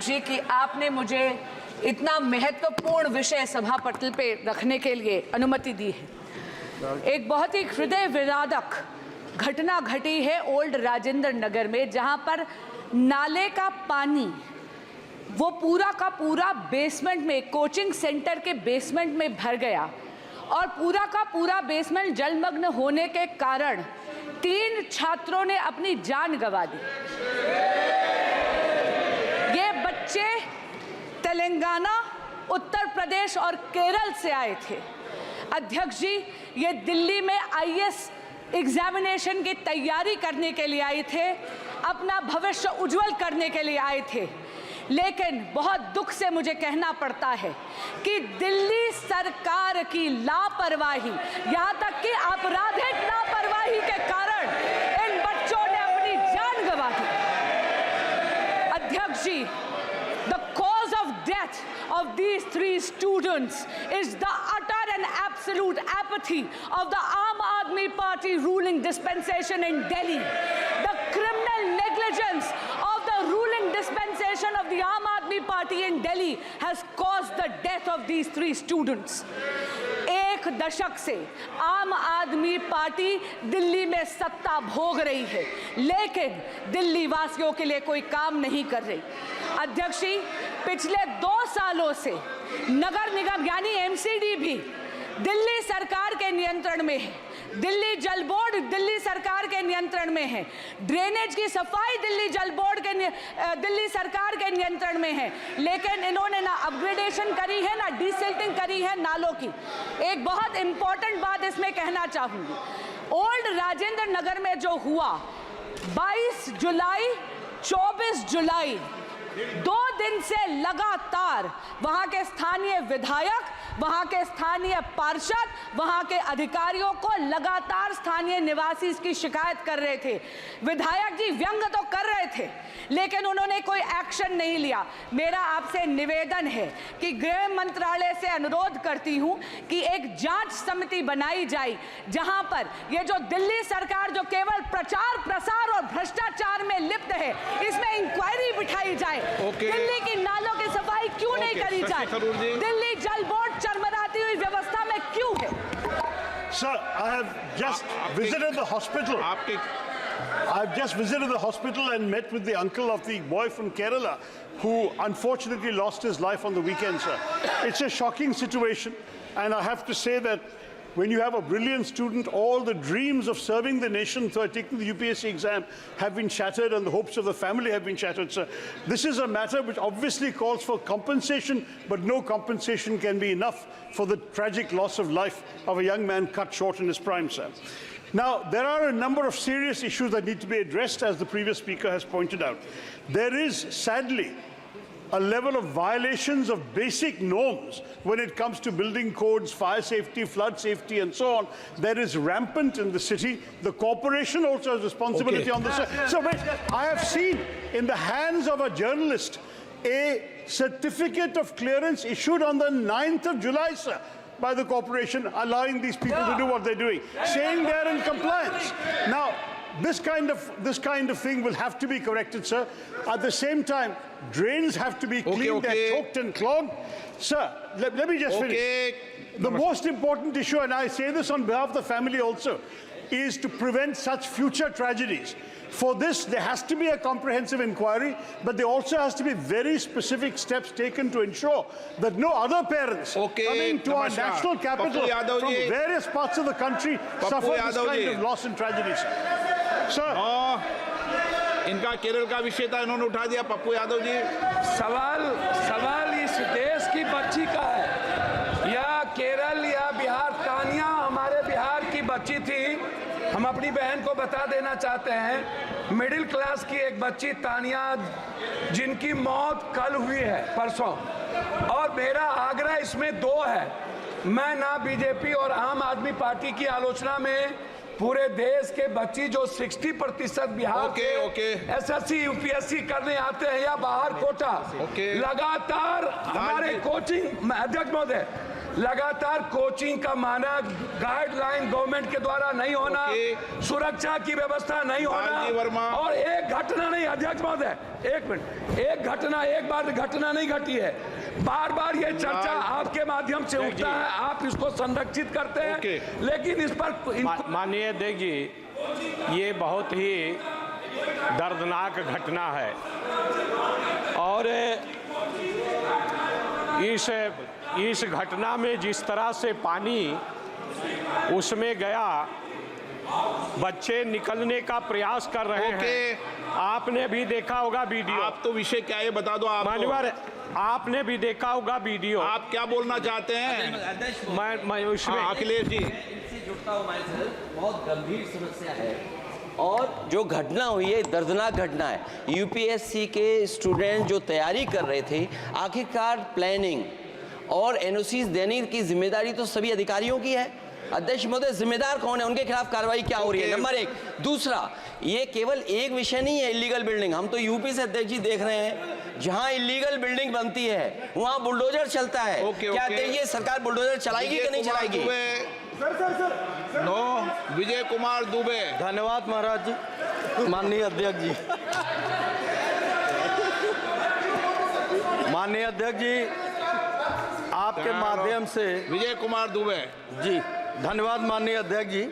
जी कि आपने मुझे इतना महत्वपूर्ण विषय सभा पटल पे रखने के लिए अनुमति दी है। एक बहुत ही हृदय विदारक घटना घटी है ओल्ड राजेंद्र नगर में, जहां पर नाले का पानी वो पूरा का पूरा बेसमेंट में, कोचिंग सेंटर के बेसमेंट में भर गया और पूरा का पूरा बेसमेंट जलमग्न होने के कारण 3 छात्रों ने अपनी जान गंवा दी। ये बच्चे तेलंगाना, उत्तर प्रदेश और केरल से आए थे। अध्यक्ष जी, ये दिल्ली में आईएएस एग्जामिनेशन की तैयारी करने के लिए आए थे, अपना भविष्य उज्जवल करने के लिए आए थे। लेकिन बहुत दुख से मुझे कहना पड़ता है कि दिल्ली सरकार की लापरवाही, यहाँ तक कि आपराधिक लापरवाही के कारण इन बच्चों ने अपनी जान गंवा दी। अध्यक्ष जी, the cause of death of these 3 students is the utter and absolute apathy of the Aam Aadmi Party ruling dispensation in Delhi. The criminal negligence of the ruling dispensation of the Aam Aadmi Party in Delhi has caused the death of these 3 students. एक दशक से आम आदमी party Delhi में सत्ता भोग रही है, लेकिन दिल्ली वासियों के लिए कोई काम नहीं कर रही। अध्यक्ष जी, पिछले 2 सालों से नगर निगम यानी एमसीडी भी दिल्ली सरकार के नियंत्रण में है, दिल्ली जल बोर्ड दिल्ली सरकार के नियंत्रण में है, ड्रेनेज की सफाई दिल्ली जल बोर्ड के दिल्ली सरकार के नियंत्रण में है, लेकिन इन्होंने ना अपग्रेडेशन करी है, ना डीसिल्टिंग करी है नालों की। एक बहुत इंपॉर्टेंट बात इसमें कहना चाहूंगी, ओल्ड राजेंद्र नगर में जो हुआ 22 जुलाई 24 जुलाई 2 दिन से लगातार वहां के स्थानीय विधायक, वहां के स्थानीय पार्षद, वहां के अधिकारियों को लगातार स्थानीय निवासी इसकी शिकायत कर रहे थे। विधायक जी व्यंग तो कर रहे थे, लेकिन उन्होंने कोई एक्शन नहीं लिया। मेरा आपसे निवेदन है कि गृह मंत्रालय से अनुरोध करती हूं कि एक जांच समिति बनाई जाए, जहां पर ये जो दिल्ली सरकार जो केवल प्रचार प्रसार और भ्रष्टाचार में लिप्त है, इसमें इंक्वायरी बिठाई जाए। दिल्ली की नालों की सफाई क्यों नहीं करी जाए? दिल्ली जल बोर्ड चरमराती हुई व्यवस्था में क्यों है? Sir, I have just visited the hospital. I've just visited the hospital and met with the uncle of the boy from Kerala who unfortunately lost his life on the weekend, sir. It's a shocking situation, and I have to say that when you have a brilliant student, all the dreams of serving the nation through taking the UPSC exam have been shattered and the hopes of the family have been shattered, sir. This is a matter which obviously calls for compensation, but no compensation can be enough for the tragic loss of life of a young man cut short in his prime, sir. Now, there are a number of serious issues that need to be addressed, as the previous speaker has pointed out. There is, sadly, a level of violations of basic norms when it comes to building codes, fire safety, flood safety, and so on. That is rampant in the city. The corporation also has responsibility on this. So wait, I have seen in the hands of a journalist a certificate of clearance issued on the 9th of July, sir, by the corporation, allowing these people to do what they're doing, saying they're in compliance. Now, this kind of thing will have to be corrected, sir. At the same time, drains have to be cleaned. They're choked and clogged. Sir, let me just finish. The most important issue, and I say this on behalf of the family also, is to prevent such future tragedies. For this, there has to be a comprehensive inquiry, but there also has to be very specific steps taken to ensure that no other parents coming to our national capital from various parts of the country suffer this kind of loss and tragedies. Sir. इनका केरल का विषय था, इन्होंने उठा दिया। पप्पू यादव जी, सवाल इस देश की बच्ची का है या केरल या बिहार? तानिया हमारे बिहार की बच्ची थी। हम अपनी बहन को बता देना चाहते हैं, मिडिल क्लास की एक बच्ची तानिया, जिनकी मौत कल हुई है, परसों। और मेरा आग्रह इसमें 2 है। मैं ना बीजेपी और आम आदमी पार्टी की आलोचना में, पूरे देश के बच्ची जो 60% बिहार के एसएससी यूपीएससी करने आते हैं या बाहर कोटा, लगातार हमारे कोचिंग, अध्यक्ष महोदय, लगातार कोचिंग का मानक गाइडलाइन गवर्नमेंट के द्वारा नहीं होना, सुरक्षा की व्यवस्था नहीं होना, और एक घटना नहीं, अध्यक्ष महोदय एक मिनट, एक बार घटना नहीं घटी है, बार बार ये चर्चा आपके माध्यम से उठता है, आप इसको संरक्षित करते हैं, लेकिन इस पर माननीय अध्यक्ष जी, ये बहुत ही दर्दनाक घटना है और इस घटना में जिस तरह से पानी उसमें गया, बच्चे निकलने का प्रयास कर रहे हैं। आपने भी देखा होगा वीडियो। आप तो विषय क्या है बता दो आप। मान्यवर, आपने भी देखा होगा वीडियो। आप क्या बोलना चाहते हैं? मैं उसमें अखिलेश जी से जुड़ता हूं हमारे साथ, बहुत गंभीर समस्या है और जो घटना हुई है दर्दनाक घटना है। यूपीएससी के स्टूडेंट जो तैयारी कर रहे थे, आखिरकार प्लानिंग और एनओसीज देने की जिम्मेदारी तो सभी अधिकारियों की है। अध्यक्ष महोदय, जिम्मेदार कौन है, उनके खिलाफ कार्रवाई क्या हो रही है, नंबर एक। दूसरा, ये केवल एक विषय नहीं है इलीगल बिल्डिंग, हम तो यूपी से अध्यक्ष जी देख रहे हैं, जहां इलीगल बिल्डिंग बनती है वहां बुलडोजर चलता है। क्या ये सरकार बुलडोजर चलाएगी कि नहीं चलाएगी? नो, विजय कुमार दुबे। धन्यवाद महाराज जी। माननीय अध्यक्ष जी, माननीय अध्यक्ष जी, आपके माध्यम से विजय कुमार दुबे जी, धन्यवाद माननीय अध्यक्ष जी।